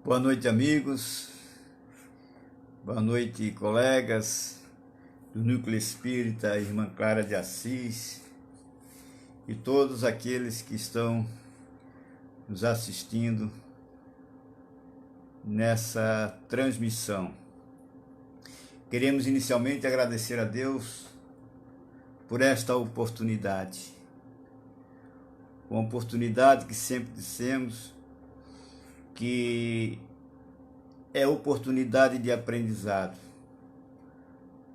Boa noite, amigos. Boa noite, colegas do Núcleo Espírita Irmã Clara de Assis e todos aqueles que estão nos assistindo nessa transmissão. Queremos inicialmente agradecer a Deus por esta oportunidade. Uma oportunidade que sempre dissemos que é oportunidade de aprendizado,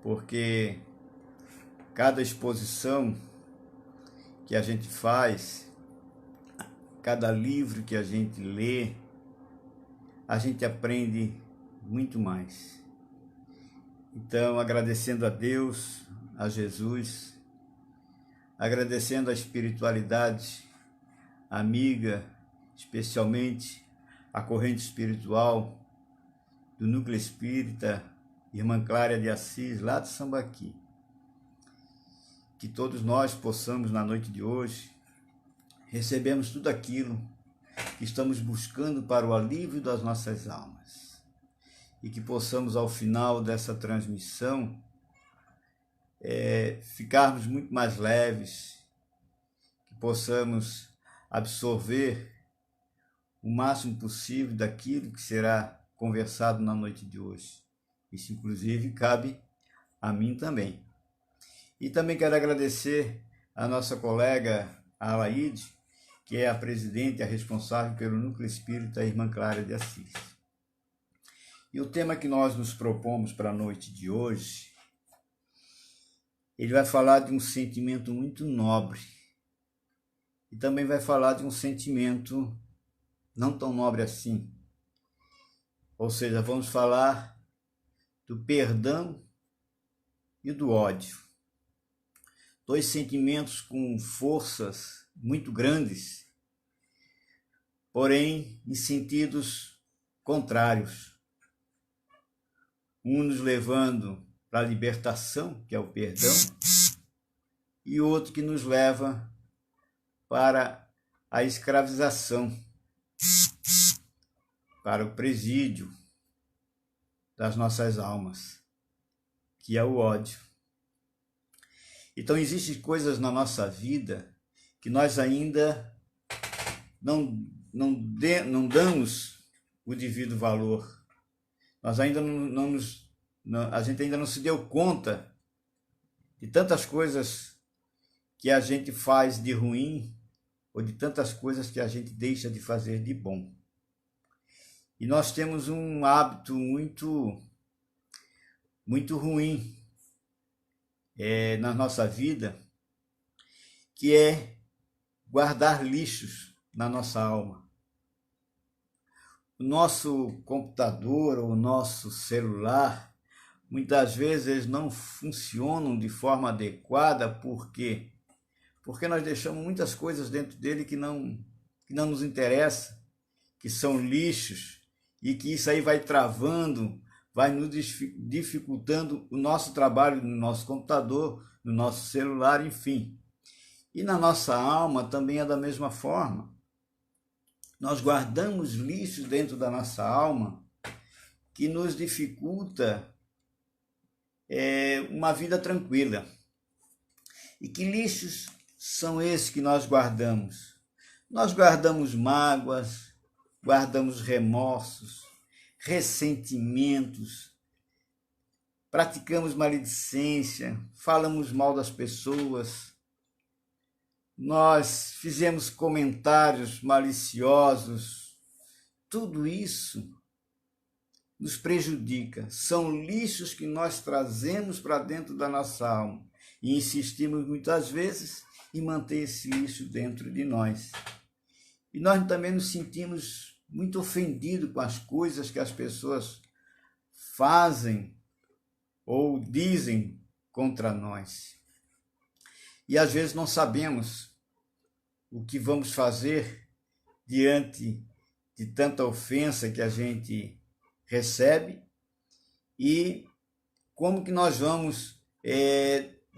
porque cada exposição que a gente faz, cada livro que a gente lê, a gente aprende muito mais. Então, agradecendo a Deus, a Jesus, agradecendo a espiritualidade amiga, especialmente a corrente espiritual do Núcleo Espírita Irmã Clara de Assis, lá de Sambaqui. Que todos nós possamos, na noite de hoje, recebermos tudo aquilo que estamos buscando para o alívio das nossas almas. E que possamos, ao final dessa transmissão, ficarmos muito mais leves, que possamos absorver o máximo possível daquilo que será conversado na noite de hoje. Isso, inclusive, cabe a mim também. E também quero agradecer a nossa colega Alaide, que é a presidente e a responsável pelo Núcleo Espírita Irmã Clara de Assis. E o tema que nós nos propomos para a noite de hoje, ele vai falar de um sentimento muito nobre. E também vai falar de um sentimento não tão nobre assim. Ou seja, vamos falar do perdão e do ódio. Dois sentimentos com forças muito grandes, porém em sentidos contrários. Um nos levando para a libertação, que é o perdão, e outro que nos leva para a escravização, para o presídio das nossas almas, que é o ódio. Então, existem coisas na nossa vida que nós ainda não damos o devido valor. Nós ainda a gente ainda não se deu conta de tantas coisas que a gente faz de ruim ou de tantas coisas que a gente deixa de fazer de bom. E nós temos um hábito muito ruim na nossa vida, que é guardar lixos na nossa alma. O nosso computador ou o nosso celular, muitas vezes eles não funcionam de forma adequada, porque nós deixamos muitas coisas dentro dele que não nos interessa, que são lixos, e que isso aí vai travando, vai nos dificultando o nosso trabalho no nosso computador, no nosso celular, enfim. E na nossa alma também é da mesma forma. Nós guardamos lixos dentro da nossa alma que nos dificulta uma vida tranquila. E que lixos são esses que nós guardamos? Nós guardamos mágoas, guardamos remorsos, ressentimentos, praticamos maledicência, falamos mal das pessoas, nós fizemos comentários maliciosos. Tudo isso nos prejudica. São lixos que nós trazemos para dentro da nossa alma e insistimos muitas vezes em manter esse lixo dentro de nós. E nós também nos sentimos muito ofendidos com as coisas que as pessoas fazem ou dizem contra nós. E às vezes não sabemos o que vamos fazer diante de tanta ofensa que a gente recebe e como que nós vamos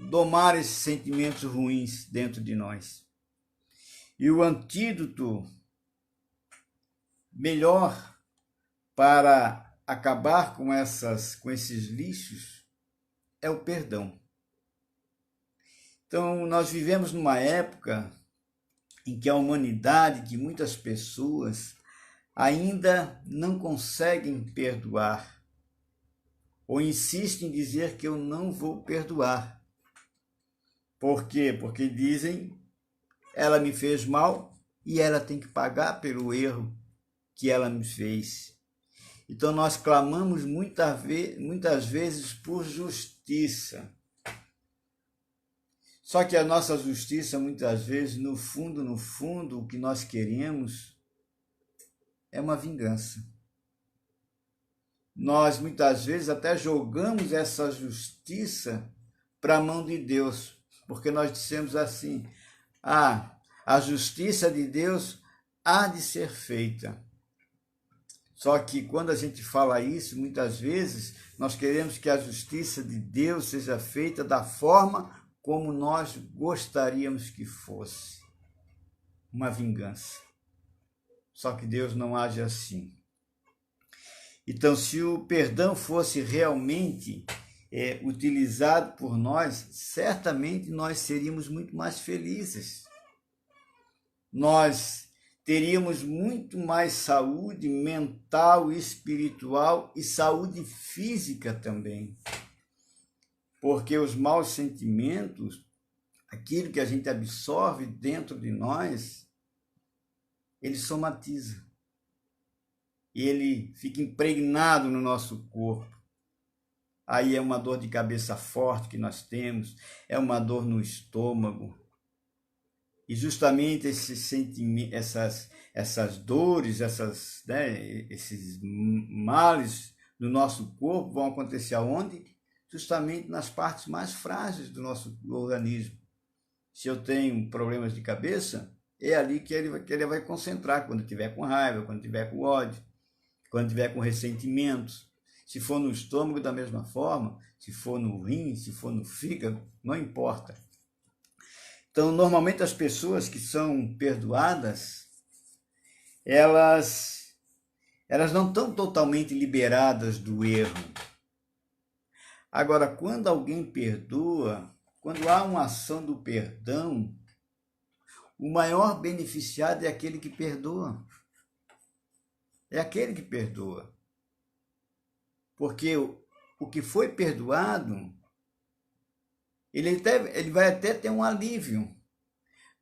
domar esses sentimentos ruins dentro de nós. E o antídoto melhor para acabar com esses lixos é o perdão. Então, nós vivemos numa época em que a humanidade, que muitas pessoas ainda não conseguem perdoar, ou insistem em dizer que eu não vou perdoar. Por quê? Porque dizem, ela me fez mal e ela tem que pagar pelo erro que ela me fez. Então nós clamamos muitas vezes por justiça. Só que a nossa justiça, muitas vezes, no fundo, o que nós queremos é uma vingança. Nós, muitas vezes, até jogamos essa justiça para a mão de Deus, porque nós dissemos assim, a justiça de Deus há de ser feita. Só que quando a gente fala isso, muitas vezes, nós queremos que a justiça de Deus seja feita da forma como nós gostaríamos que fosse. Uma vingança. Só que Deus não age assim. Então, se o perdão fosse realmente utilizado por nós, certamente nós seríamos muito mais felizes. Nós teríamos muito mais saúde mental, espiritual e saúde física também. Porque os maus sentimentos, aquilo que a gente absorve dentro de nós, ele somatiza. Ele fica impregnado no nosso corpo. Aí é uma dor de cabeça forte que nós temos, é uma dor no estômago. E justamente essas dores, esses males do nosso corpo vão acontecer aonde? Justamente nas partes mais frágeis do nosso organismo. Se eu tenho problemas de cabeça, é ali que ele vai concentrar, quando estiver com raiva, quando estiver com ódio, quando estiver com ressentimentos. Se for no estômago, da mesma forma, se for no rim, se for no fígado, não importa. Então, normalmente as pessoas que são perdoadas, elas não estão totalmente liberadas do erro. Agora, quando alguém perdoa, quando há uma ação do perdão, o maior beneficiado é aquele que perdoa. É aquele que perdoa. Porque o que foi perdoado, ele vai até ter um alívio.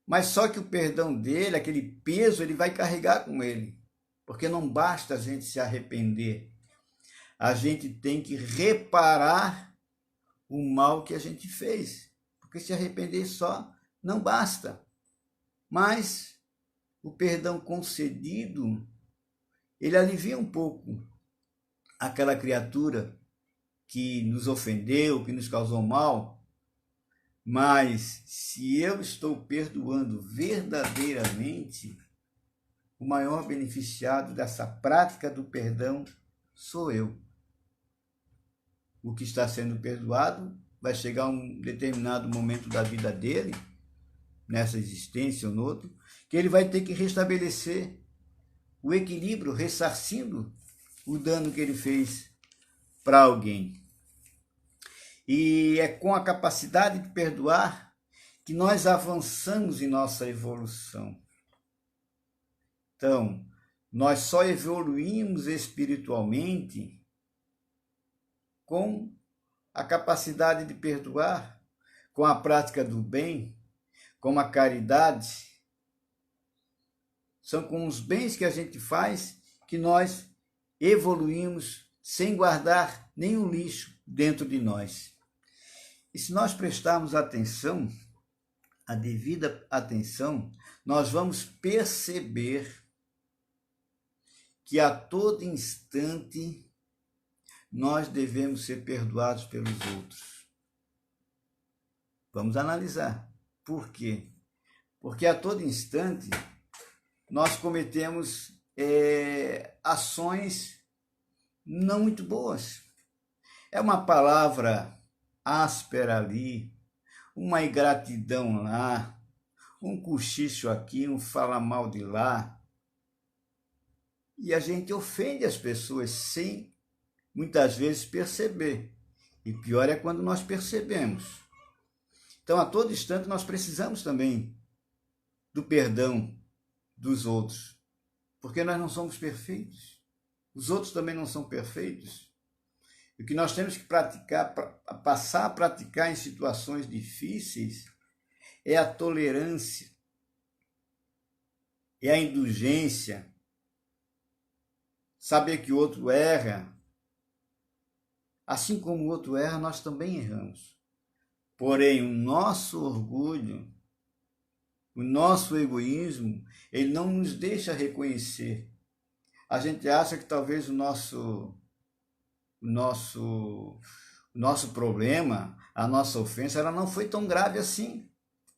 Mas só que o perdão dele, aquele peso, ele vai carregar com ele. Porque não basta a gente se arrepender. A gente tem que reparar o mal que a gente fez. Porque se arrepender só não basta. Mas o perdão concedido, ele alivia um pouco aquela criatura que nos ofendeu, que nos causou mal. Mas se eu estou perdoando verdadeiramente, o maior beneficiado dessa prática do perdão sou eu. O que está sendo perdoado vai chegar a um determinado momento da vida dele, nessa existência ou no outro, que ele vai ter que restabelecer o equilíbrio, ressarcindo o dano que ele fez para alguém. E é com a capacidade de perdoar que nós avançamos em nossa evolução. Então, nós só evoluímos espiritualmente com a capacidade de perdoar, com a prática do bem, com a caridade. São com os bens que a gente faz que nós evoluímos sem guardar nenhum lixo dentro de nós. E se nós prestarmos atenção, a devida atenção, nós vamos perceber que a todo instante nós devemos ser perdoados pelos outros. Vamos analisar. Por quê? Porque a todo instante nós cometemos ações não muito boas. É uma palavra áspera ali, uma ingratidão lá, um cochicho aqui, um falar mal de lá. E a gente ofende as pessoas sem, muitas vezes, perceber. E pior é quando nós percebemos. Então, a todo instante, nós precisamos também do perdão dos outros, porque nós não somos perfeitos. Os outros também não são perfeitos. O que nós temos que praticar, passar a praticar em situações difíceis, é a tolerância, é a indulgência, saber que o outro erra. Assim como o outro erra, nós também erramos. Porém, o nosso orgulho, o nosso egoísmo, ele não nos deixa reconhecer. A gente acha que talvez o nosso problema, a nossa ofensa, ela não foi tão grave assim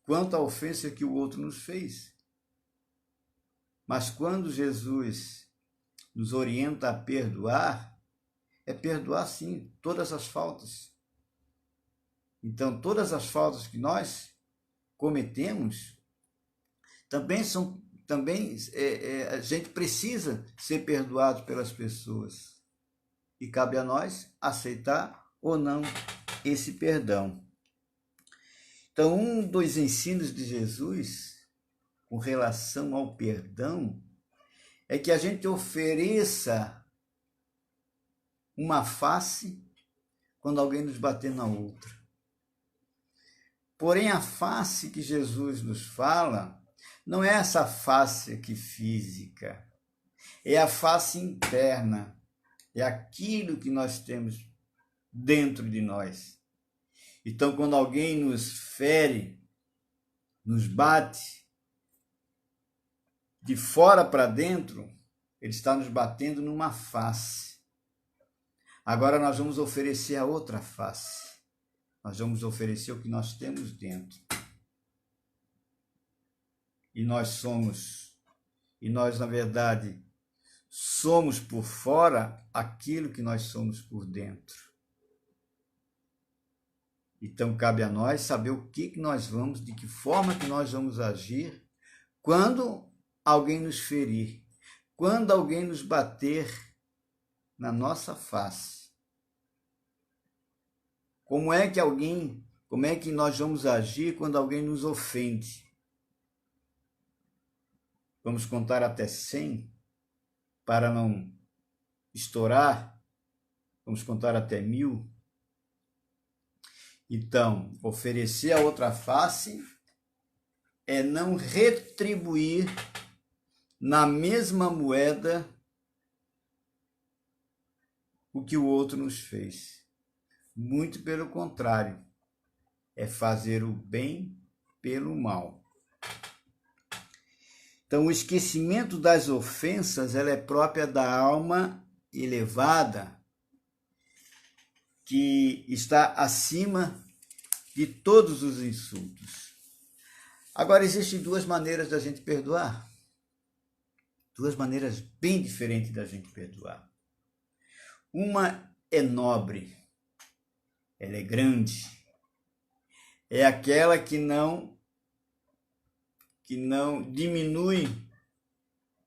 quanto a ofensa que o outro nos fez. Mas quando Jesus nos orienta a perdoar, é perdoar sim todas as faltas. Então, todas as faltas que nós cometemos também a gente precisa ser perdoado pelas pessoas. E cabe a nós aceitar ou não esse perdão. Então, um dos ensinos de Jesus com relação ao perdão é que a gente ofereça uma face quando alguém nos bater na outra. Porém, a face que Jesus nos fala não é essa face aqui física, é a face interna, é aquilo que nós temos dentro de nós. Então, quando alguém nos fere, nos bate, de fora para dentro, ele está nos batendo numa face. Agora nós vamos oferecer a outra face. Nós vamos oferecer o que nós temos dentro. E nós, na verdade, somos por fora aquilo que nós somos por dentro. Então, cabe a nós saber o que nós vamos, de que forma que nós vamos agir quando alguém nos ferir, quando alguém nos bater na nossa face. Como é que nós vamos agir quando alguém nos ofende? Vamos contar até 100 para não estourar? Vamos contar até 1000? Então, oferecer a outra face é não retribuir na mesma moeda o que o outro nos fez. Muito pelo contrário, é fazer o bem pelo mal. Então, o esquecimento das ofensas, ela é própria da alma elevada, que está acima de todos os insultos. Agora, existem duas maneiras da gente perdoar. Duas maneiras bem diferentes da gente perdoar. Uma é nobre, ela é grande, é aquela que não diminui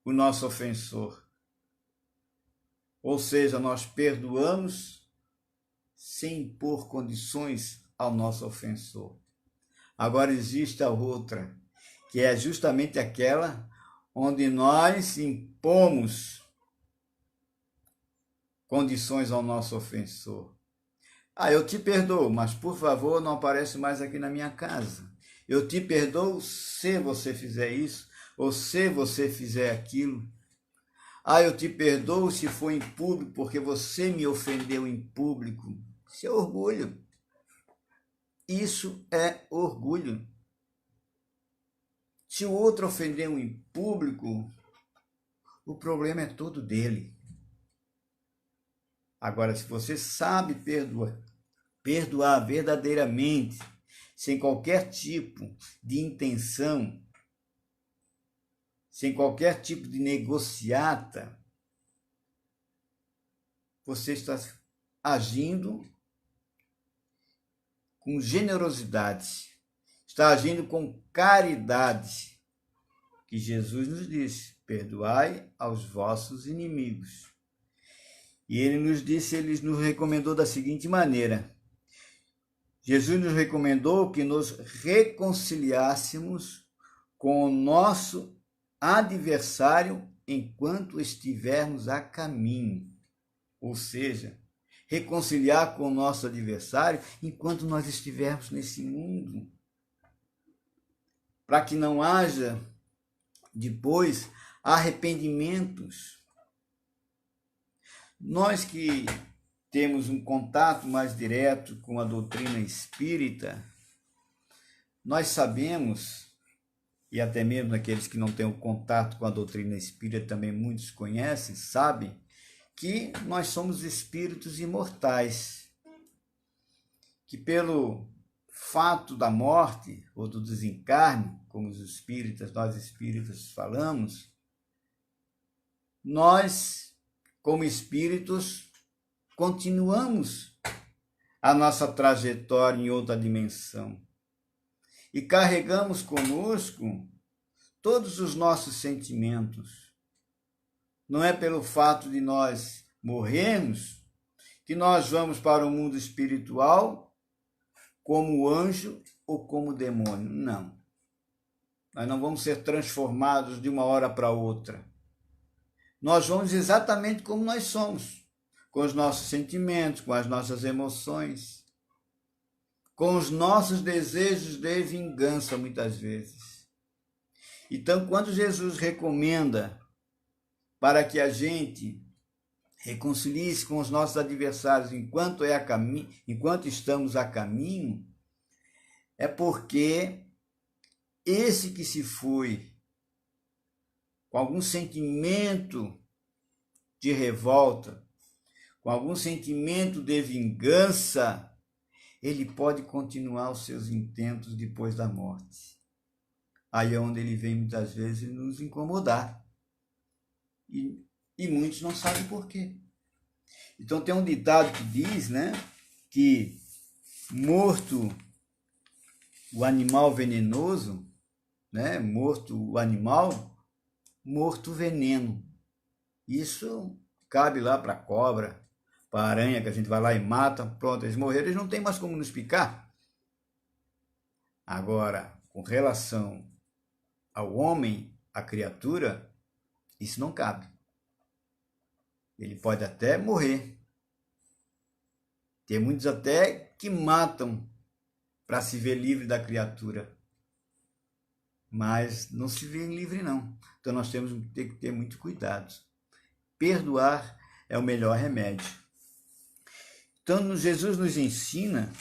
o nosso ofensor. Ou seja, nós perdoamos sem impor condições ao nosso ofensor. Agora existe a outra, que é justamente aquela onde nós impomos condições ao nosso ofensor. Eu te perdoo, mas por favor não aparece mais aqui na minha casa. Eu te perdoo se você fizer isso, ou se você fizer aquilo. Eu te perdoo se for em público, porque você me ofendeu em público. Isso é orgulho. Isso é orgulho. Se o outro ofendeu em público, o problema é todo dele. Agora, se você sabe perdoar verdadeiramente, sem qualquer tipo de intenção, sem qualquer tipo de negociata, você está agindo com generosidade, está agindo com caridade, que Jesus nos disse. perdoai aos vossos inimigos. E ele nos disse, ele nos recomendou da seguinte maneira: Jesus nos recomendou que nos reconciliássemos com o nosso adversário enquanto estivermos a caminho. Ou seja, reconciliar com o nosso adversário enquanto nós estivermos nesse mundo. Para que não haja depois arrependimentos. Nós que temos um contato mais direto com a doutrina espírita, nós sabemos, e até mesmo aqueles que não têm o contato com a doutrina espírita também muitos conhecem, sabem, que nós somos espíritos imortais, que pelo fato da morte ou do desencarne, como os espíritas, nós espíritas falamos, nós, como espíritos, continuamos a nossa trajetória em outra dimensão e carregamos conosco todos os nossos sentimentos. Não é pelo fato de nós morrermos que nós vamos para o mundo espiritual como anjo ou como demônio. Não. Nós não vamos ser transformados de uma hora para outra. Nós vamos exatamente como nós somos, com os nossos sentimentos, com as nossas emoções, com os nossos desejos de vingança, muitas vezes. Então, quando Jesus recomenda para que a gente reconcilie-se com os nossos adversários enquanto estamos a caminho, é porque esse que se foi com algum sentimento de revolta, com algum sentimento de vingança, ele pode continuar os seus intentos depois da morte. Aí é onde ele vem muitas vezes nos incomodar. E muitos não sabem por quê. Então tem um ditado que diz, né, que morto o animal venenoso, né, morto o animal, morto o veneno. Isso cabe lá para a cobra, para a aranha, que a gente vai lá e mata, pronto, eles morreram, eles não têm mais como nos picar. Agora, com relação ao homem, à criatura, isso não cabe. Ele pode até morrer. Tem muitos até que matam para se ver livre da criatura. Mas não se vê livre, não. Então nós temos que ter muito cuidado. Perdoar é o melhor remédio. Então Jesus nos ensina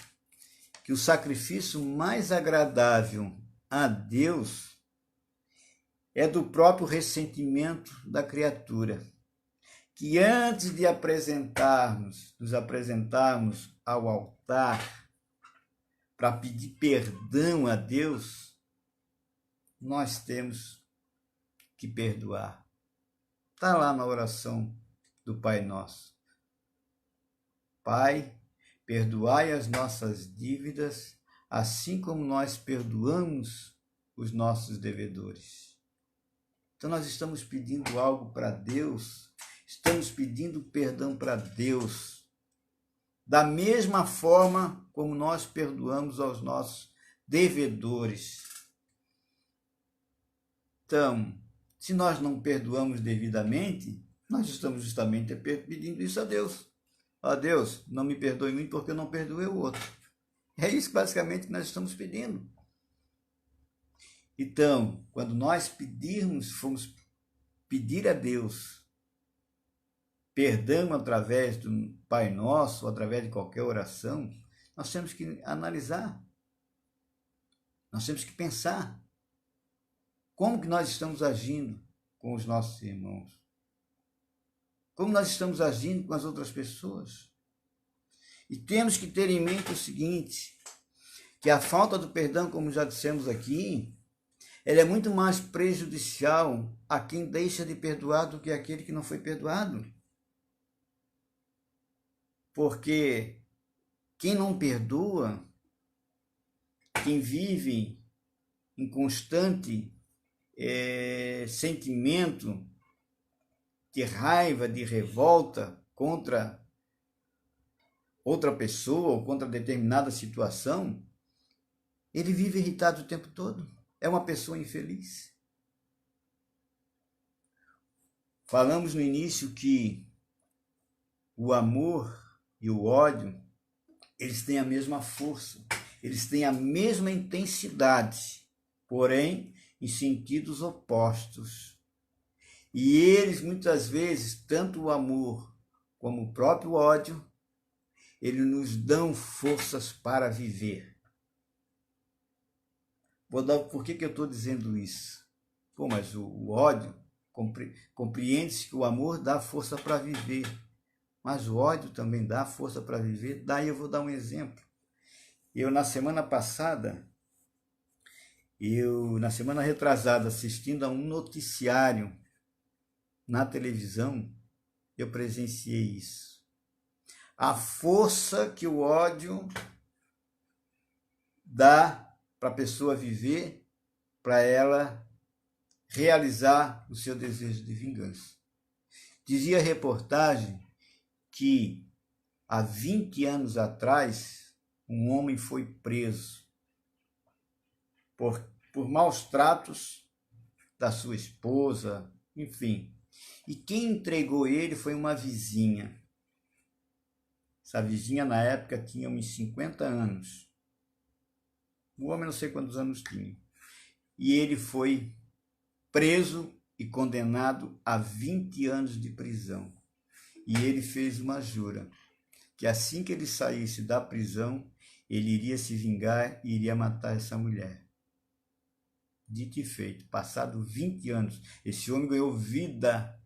que o sacrifício mais agradável a Deus é do próprio ressentimento da criatura. Que antes de nos apresentarmos ao altar para pedir perdão a Deus, nós temos que perdoar. Está lá na oração do Pai Nosso. Pai, perdoai as nossas dívidas, assim como nós perdoamos os nossos devedores. Então nós estamos pedindo algo para Deus, estamos pedindo perdão para Deus, da mesma forma como nós perdoamos aos nossos devedores. Então, se nós não perdoamos devidamente, nós estamos justamente pedindo isso a Deus. Ó Deus, não me perdoe muito porque eu não perdoei o outro. É isso basicamente que nós estamos pedindo. Então, quando nós formos pedir a Deus perdão através do Pai Nosso, ou através de qualquer oração, nós temos que analisar. Nós temos que pensar como que nós estamos agindo com os nossos irmãos. Como nós estamos agindo com as outras pessoas. E temos que ter em mente o seguinte, que a falta do perdão, como já dissemos aqui, ela é muito mais prejudicial a quem deixa de perdoar do que aquele que não foi perdoado. Porque quem não perdoa, quem vive em constante sentimento de raiva, de revolta contra outra pessoa ou contra determinada situação, ele vive irritado o tempo todo. É uma pessoa infeliz. Falamos no início que o amor e o ódio, eles têm a mesma força, eles têm a mesma intensidade, porém em sentidos opostos. E eles, muitas vezes, tanto o amor como o próprio ódio, eles nos dão forças para viver. Por que eu estou dizendo isso? Pô, mas o ódio, compreende-se que o amor dá força para viver, mas o ódio também dá força para viver. Daí eu vou dar um exemplo. Na semana retrasada, assistindo a um noticiário na televisão, eu presenciei isso. A força que o ódio dá para a pessoa viver, para ela realizar o seu desejo de vingança. Dizia a reportagem que há 20 anos atrás, um homem foi preso por maus tratos da sua esposa, enfim. E quem entregou ele foi uma vizinha. Essa vizinha, na época, tinha uns 50 anos. O homem não sei quantos anos tinha. E ele foi preso e condenado a 20 anos de prisão. E ele fez uma jura que assim que ele saísse da prisão, ele iria se vingar e iria matar essa mulher. Dito e feito, passado 20 anos, esse homem ganhou vida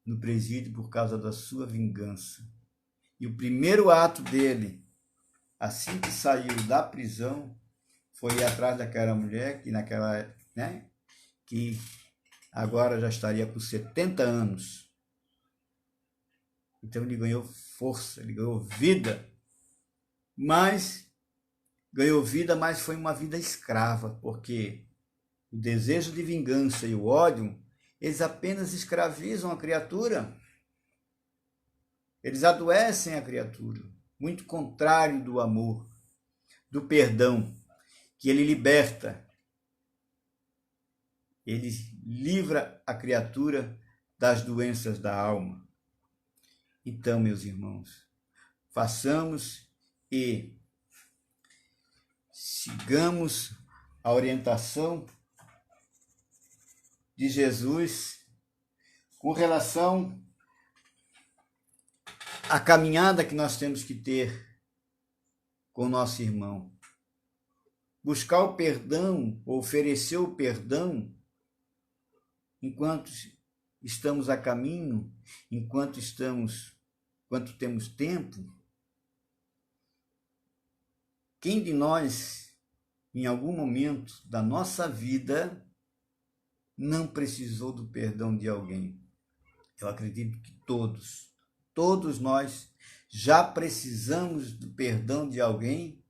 no presídio por causa da sua vingança. E o primeiro ato dele, assim que saiu da prisão, foi ir atrás daquela mulher que agora já estaria com 70 anos. Então ele ganhou força, ele ganhou vida, mas foi uma vida escrava, porque o desejo de vingança e o ódio, eles apenas escravizam a criatura. Eles adoecem a criatura, muito contrário do amor, do perdão, que ele liberta. Ele livra a criatura das doenças da alma. Então, meus irmãos, façamos e sigamos a orientação de Jesus com relação à caminhada que nós temos que ter com o nosso irmão. Buscar o perdão, oferecer o perdão enquanto estamos a caminho, enquanto temos tempo. Quem de nós, em algum momento da nossa vida, não precisou do perdão de alguém? Eu acredito que todos nós já precisamos do perdão de alguém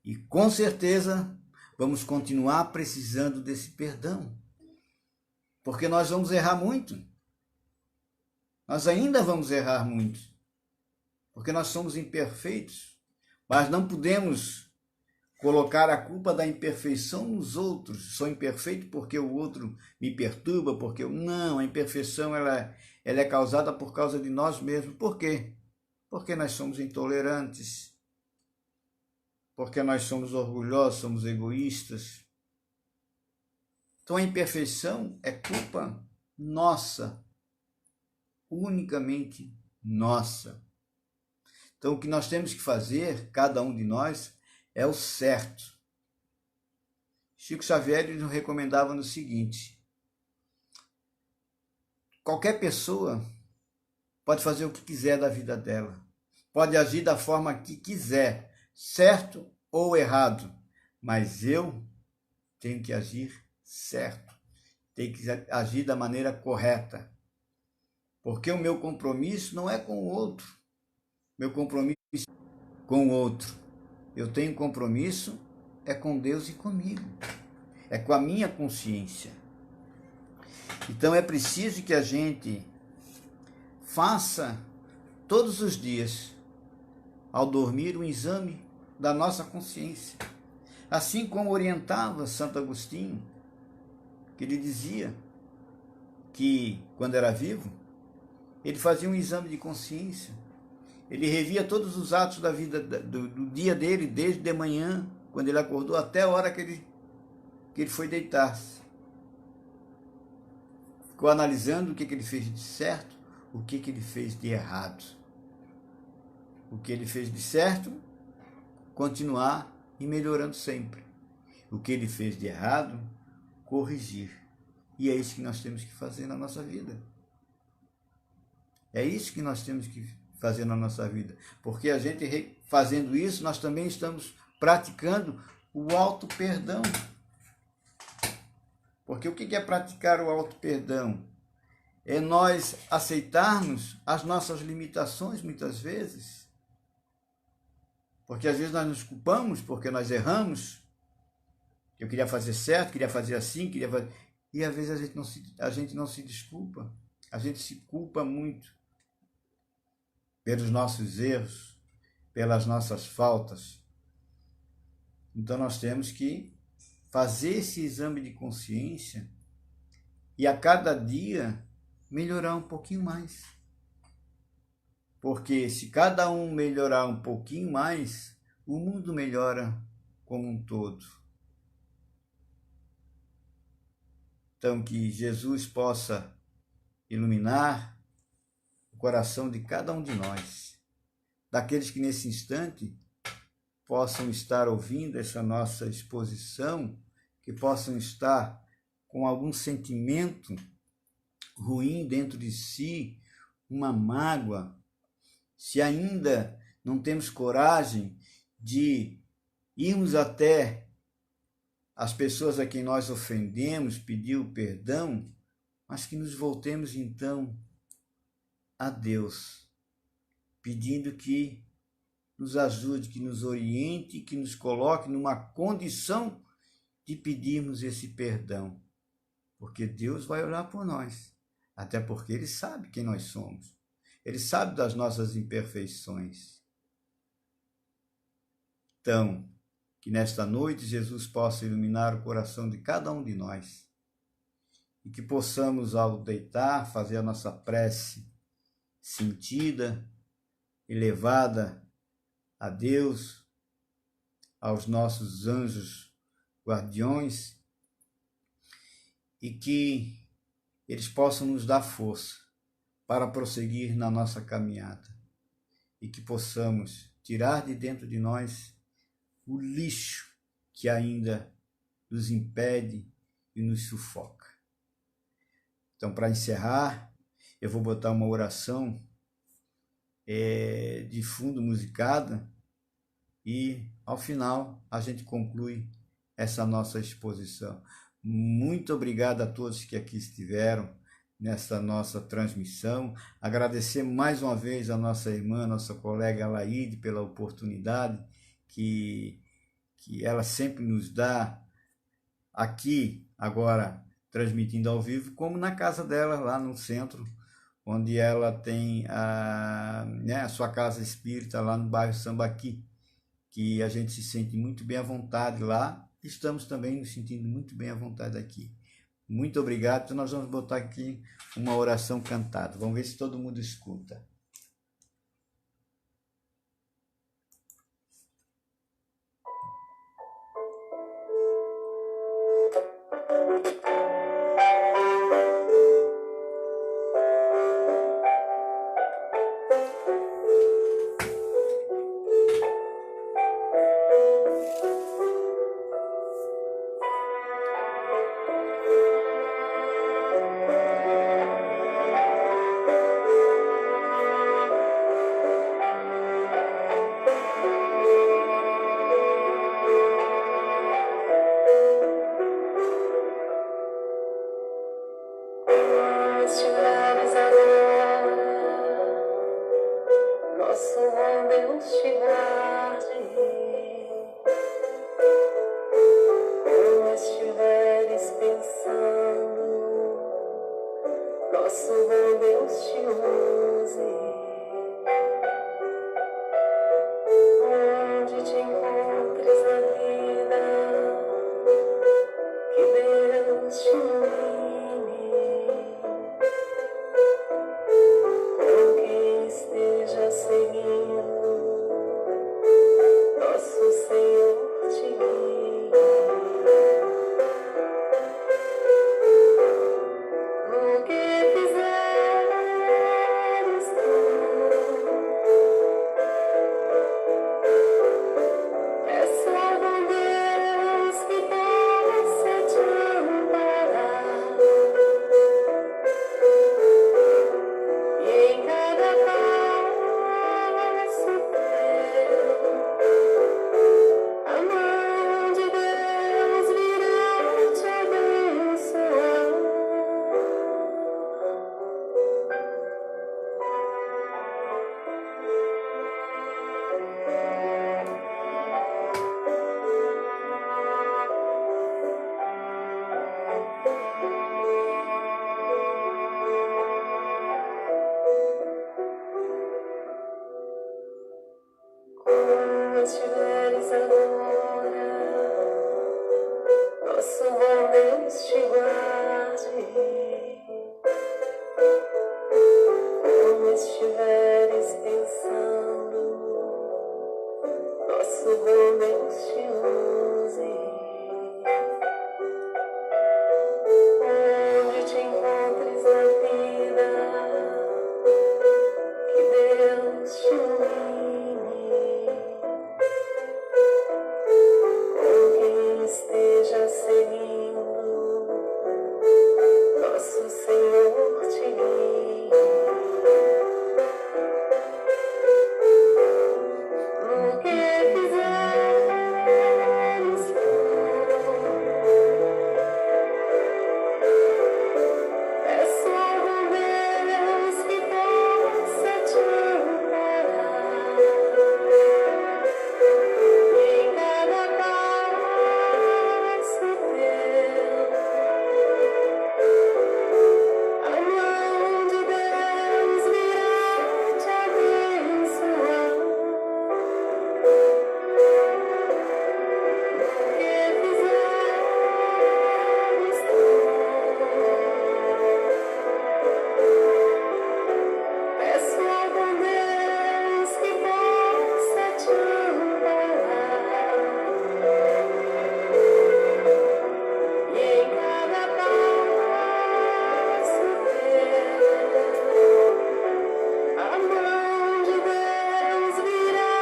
e com certeza vamos continuar precisando desse perdão, porque nós vamos errar muito. Nós ainda vamos errar muito, porque nós somos imperfeitos, mas não podemos colocar a culpa da imperfeição nos outros. Sou imperfeito porque o outro me perturba, porque não, a imperfeição ela é causada por causa de nós mesmos. Por quê? Porque nós somos intolerantes, porque nós somos orgulhosos, somos egoístas. Então a imperfeição é culpa nossa, unicamente nossa. Então o que nós temos que fazer, cada um de nós, é o certo. Chico Xavier nos recomendava no seguinte: qualquer pessoa pode fazer o que quiser da vida dela, pode agir da forma que quiser, certo ou errado, mas eu tenho que agir certo, tenho que agir da maneira correta, porque o meu compromisso não é com o outro, meu compromisso é com o outro. Eu tenho compromisso é com Deus e comigo, é com a minha consciência. Então é preciso que a gente faça todos os dias, ao dormir, um exame da nossa consciência. Assim como orientava Santo Agostinho, que ele dizia que, quando era vivo, ele fazia um exame de consciência. Ele revia todos os atos da vida, do dia dele, desde de manhã, quando ele acordou, até a hora que ele foi deitar-se. Ficou analisando o que ele fez de certo, o que ele fez de errado. O que ele fez de certo, continuar e melhorando sempre. O que ele fez de errado, corrigir. E é isso que nós temos que fazer na nossa vida. É isso que nós temos que fazer na nossa vida. Porque a gente, fazendo isso, nós também estamos praticando o auto-perdão. Porque o que é praticar o auto-perdão? É nós aceitarmos as nossas limitações, muitas vezes. Porque às vezes nós nos culpamos porque nós erramos. Eu queria fazer certo, queria fazer assim, queria fazer... E às vezes a gente não se desculpa. A gente se culpa muito pelos nossos erros, pelas nossas faltas. Então nós temos que fazer esse exame de consciência e a cada dia melhorar um pouquinho mais. Porque se cada um melhorar um pouquinho mais, o mundo melhora como um todo. Então que Jesus possa iluminar o coração de cada um de nós, daqueles que nesse instante possam estar ouvindo essa nossa exposição, que possam estar com algum sentimento ruim dentro de si, uma mágoa. Se ainda não temos coragem de irmos até as pessoas a quem nós ofendemos, pedir o perdão, mas que nos voltemos então a Deus, pedindo que nos ajude, que nos oriente, que nos coloque numa condição de pedirmos esse perdão. Porque Deus vai orar por nós, até porque Ele sabe quem nós somos. Ele sabe das nossas imperfeições. Então, que nesta noite Jesus possa iluminar o coração de cada um de nós e que possamos, ao deitar, fazer a nossa prece sentida, elevada a Deus, aos nossos anjos guardiões, e que eles possam nos dar força para prosseguir na nossa caminhada e que possamos tirar de dentro de nós o lixo que ainda nos impede e nos sufoca. Então, para encerrar, eu vou botar uma oração de fundo musicada e, ao final, a gente conclui essa nossa exposição. Muito obrigado a todos que aqui estiveram nessa nossa transmissão. Agradecer mais uma vez a nossa irmã, nossa colega Laíde, pela oportunidade que ela sempre nos dá aqui, agora transmitindo ao vivo, como na casa dela, lá no centro, onde ela tem a sua casa espírita, lá no bairro Sambaqui, que a gente se sente muito bem à vontade lá. Estamos também nos sentindo muito bem à vontade aqui. Muito obrigado. Então nós vamos botar aqui uma oração cantada. Vamos ver se todo mundo escuta. nosso bom Deus te use. Onde te encontres na vida, que Deus te ilumine. Com quem esteja seguindo, nosso Senhor te guie. No que fizeres tu, peço ao bom Deus que possa te amparar, e em cada passo teu, a mão de Deus virá te abençoar. Como estiveres agora, nosso bom Deus te guarde. Como estiveres pensando, nosso bom Deus te use. Onde te encontres na vida, que Deus te ilumine. Com quem esteja seguindo, nosso Senhor te guie. No que fizeres tu, peço ao bom Deus que possa te amparar, e em cada passo teu, a mão de Deus virá te abençoar. No que fizeres tu, peço ao bom Deus que possa te amparar, e em cada passo teu, a mão de Deus virá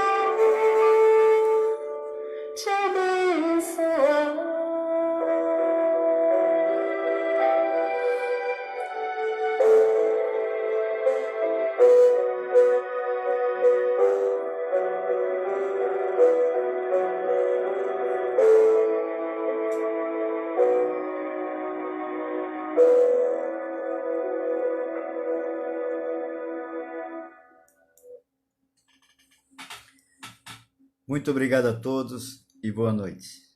te abençoar. Muito obrigado a todos e boa noite.